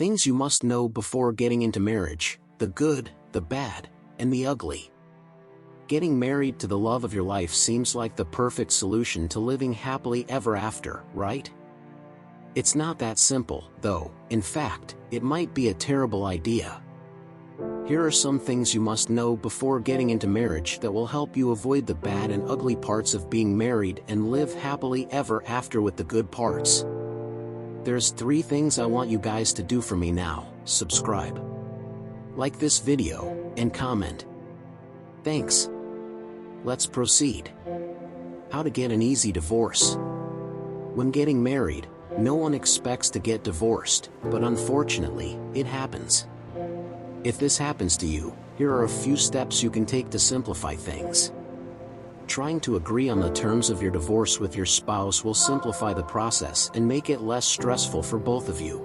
Things you must know before getting into marriage: the good, the bad, and the ugly. Getting married to the love of your life seems like the perfect solution to living happily ever after, right? It's not that simple, though. In fact, it might be a terrible idea. Here are some things you must know before getting into marriage that will help you avoid the bad and ugly parts of being married and live happily ever after with the good parts. There's 3 things I want you guys to do for me now. Subscribe, like this video, and comment. Thanks. Let's proceed. How to get an easy divorce. When getting married, no one expects to get divorced, but unfortunately, it happens. If this happens to you, here are a few steps you can take to simplify things. Trying to agree on the terms of your divorce with your spouse will simplify the process and make it less stressful for both of you.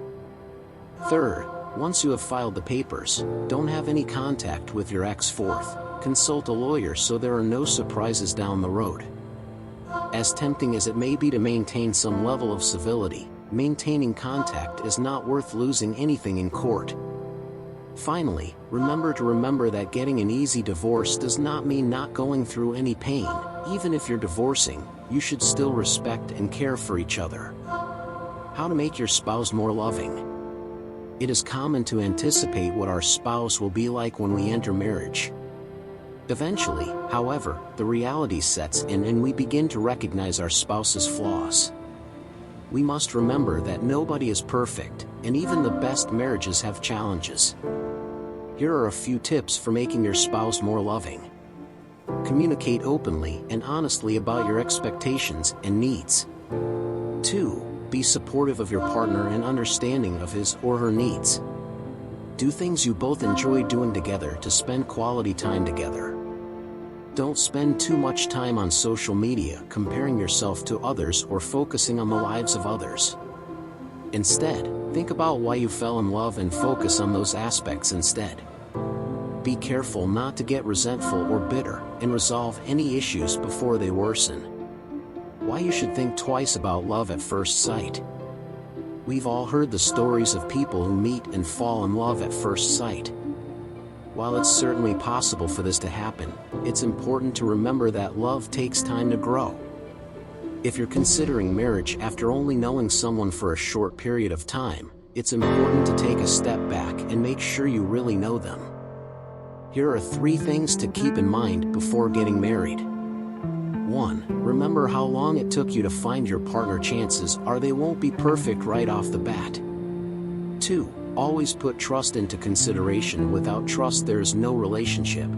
Third, once you have filed the papers, don't have any contact with your ex. Fourth, consult a lawyer so there are no surprises down the road. As tempting as it may be to maintain some level of civility, maintaining contact is not worth losing anything in court. Finally, remember that getting an easy divorce does not mean not going through any pain. Even if you're divorcing, you should still respect and care for each other. How to make your spouse more loving. It is common to anticipate what our spouse will be like when we enter marriage. Eventually, however, the reality sets in and we begin to recognize our spouse's flaws. We must remember that nobody is perfect, and even the best marriages have challenges. Here are a few tips for making your spouse more loving. Communicate openly and honestly about your expectations and needs. 2. Be supportive of your partner and understanding of his or her needs. Do things you both enjoy doing together to spend quality time together. Don't spend too much time on social media comparing yourself to others or focusing on the lives of others. Instead, think about why you fell in love and focus on those aspects instead. Be careful not to get resentful or bitter, and resolve any issues before they worsen. Why you should think twice about love at first sight. We've all heard the stories of people who meet and fall in love at first sight. While it's certainly possible for this to happen, it's important to remember that love takes time to grow. If you're considering marriage after only knowing someone for a short period of time, it's important to take a step back and make sure you really know them. Here are 3 things to keep in mind before getting married. 1. Remember how long it took you to find your partner. Chances are they won't be perfect right off the bat. 2. Always put trust into consideration. Without trust, there is no relationship.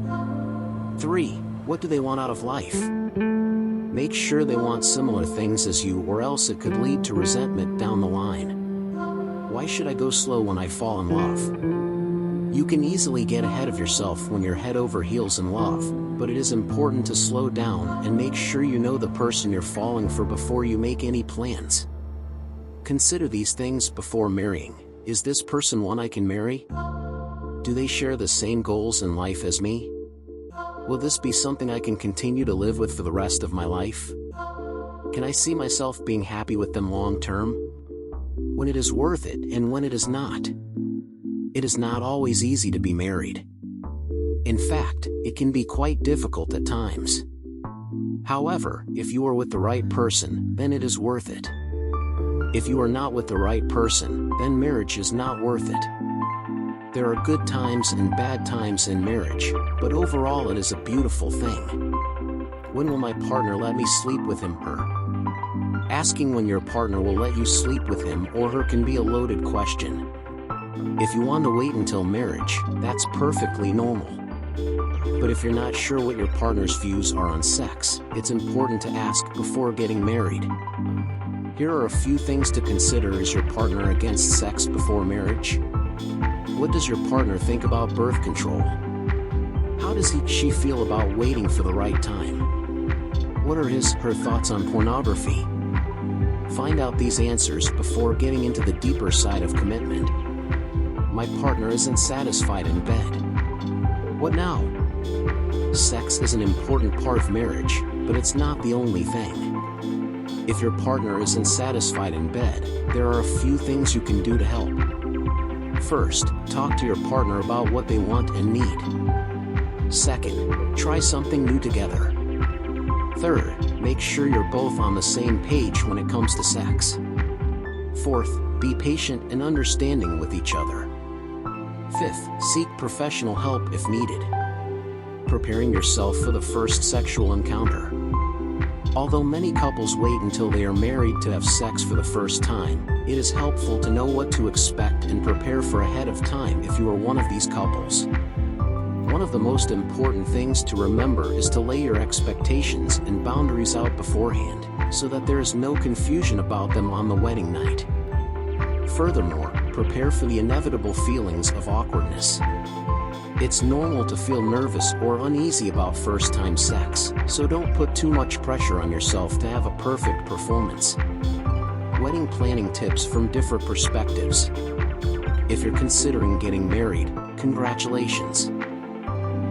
3. What do they want out of life? Make sure they want similar things as you, or else it could lead to resentment down the line. Why should I go slow when I fall in love? You can easily get ahead of yourself when you're head over heels in love, but it is important to slow down and make sure you know the person you're falling for before you make any plans. Consider these things before marrying. Is this person one I can marry? Do they share the same goals in life as me? Will this be something I can continue to live with for the rest of my life? Can I see myself being happy with them long term? When it is worth it and when it is not. It is not always easy to be married. In fact, it can be quite difficult at times. However, if you are with the right person, then it is worth it. If you are not with the right person, then marriage is not worth it. There are good times and bad times in marriage, but overall it is a beautiful thing. When will my partner let me sleep with him or her? Asking when your partner will let you sleep with him or her can be a loaded question. If you want to wait until marriage, that's perfectly normal. But if you're not sure what your partner's views are on sex, it's important to ask before getting married. Here are a few things to consider. Is your partner against sex before marriage? What does your partner think about birth control? How does she feel about waiting for the right time? What are her thoughts on pornography? Find out these answers before getting into the deeper side of commitment. My partner isn't satisfied in bed. What now? Sex is an important part of marriage, but it's not the only thing. If your partner isn't satisfied in bed, there are a few things you can do to help. First, talk to your partner about what they want and need. Second, try something new together. Third, make sure you're both on the same page when it comes to sex. Fourth, be patient and understanding with each other. Fifth, seek professional help if needed. Preparing yourself for the first sexual encounter. Although many couples wait until they are married to have sex for the first time, it is helpful to know what to expect and prepare for ahead of time if you are one of these couples. One of the most important things to remember is to lay your expectations and boundaries out beforehand, so that there is no confusion about them on the wedding night. Furthermore, prepare for the inevitable feelings of awkwardness. It's normal to feel nervous or uneasy about first-time sex, so don't put too much pressure on yourself to have a perfect performance. Wedding planning tips from different perspectives. If you're considering getting married, congratulations.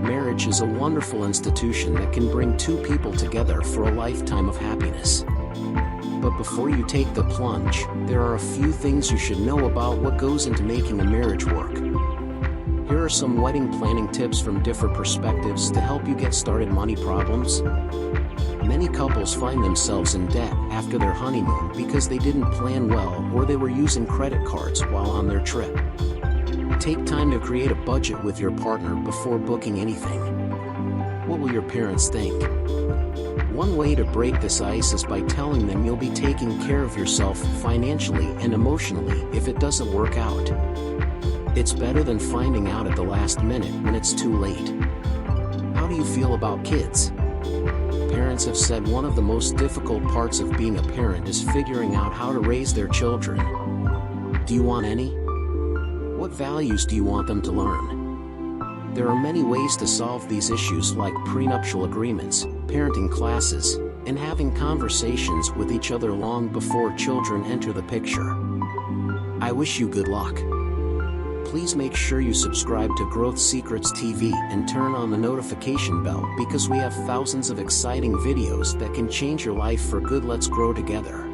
Marriage is a wonderful institution that can bring two people together for a lifetime of happiness. But before you take the plunge, there are a few things you should know about what goes into making a marriage work. Here are some wedding planning tips from different perspectives to help you get started. Money problems. Many couples find themselves in debt after their honeymoon because they didn't plan well or they were using credit cards while on their trip. Take time to create a budget with your partner before booking anything. What will your parents think? One way to break this ice is by telling them you'll be taking care of yourself financially and emotionally if it doesn't work out. It's better than finding out at the last minute when it's too late. How do you feel about kids? Parents have said one of the most difficult parts of being a parent is figuring out how to raise their children. Do you want any? What values do you want them to learn? There are many ways to solve these issues, like prenuptial agreements, parenting classes, and having conversations with each other long before children enter the picture. I wish you good luck. Please make sure you subscribe to Growth Secrets TV and turn on the notification bell because we have thousands of exciting videos that can change your life for good. Let's grow together.